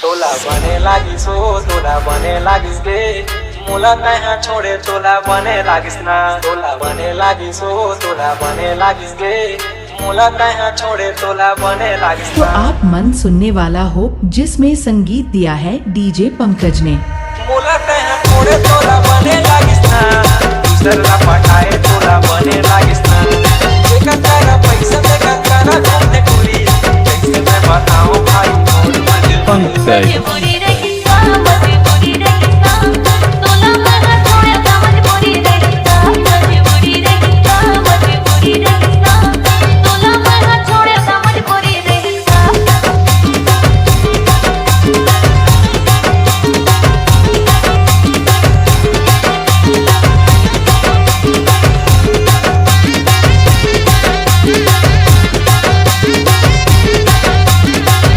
तोला बने लागिस हो तोला बने लागिस गे मोला कहाँ छोड़े तोला बने लागिस ना तोला बने लागिस हो तोला बने लागिस गे मोला कहाँ छोड़े तोला बने लागिस तो आप मन सुनने वाला हो जिसमें संगीत दिया है डीजे पंकज ने। मोला कहाँ छोड़े तोला बने लागिस ना दूसरा पटाए तोला बने लागिस ना देखा तारा पैसा देखा तारा घूमने टूरी कैसे मैं बताऊं भाई मोर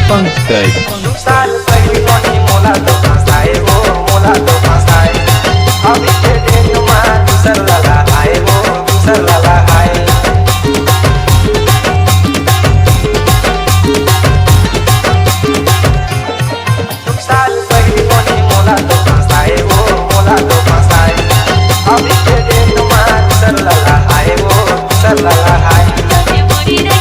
पंकज साल पहले नहीं मोला तो फंसाए वो मोला तो फंसाए अभी के दिन में दूसर लगा आए वो दूसर लगा आए साल पहले नहीं मोला तो फंसाए वो मोला तो फंसाए अभी के दिन में दूसर लगा आए वो दूसर लगा आए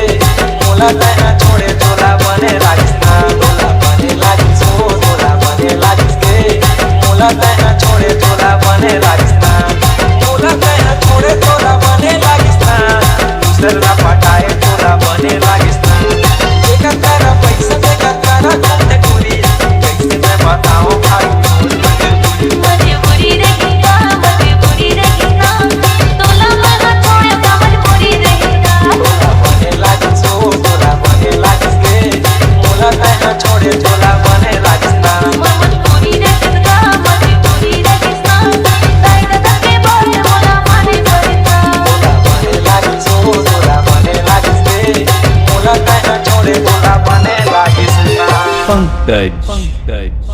कहाँ छोड़े तोला बने लागिस ना तोला बने लागिस हो तोला बने लागिस गे मोला कहाँ छोड़े तोला बने लागिस ना मोला कहाँ छोड़े तोला बने लागिस ना दूसरा पटाए तोला बने लागिस ना देखा तारा पैसा देखा तारा घूमने टूरी कैसे मैं बताऊं भाई छोड़े तोला बने लागिस ना तोला बने लागिस हो तोला बने लागिस गे मोला कहाँ छोड़े तोला बने लागिस ना पंकज।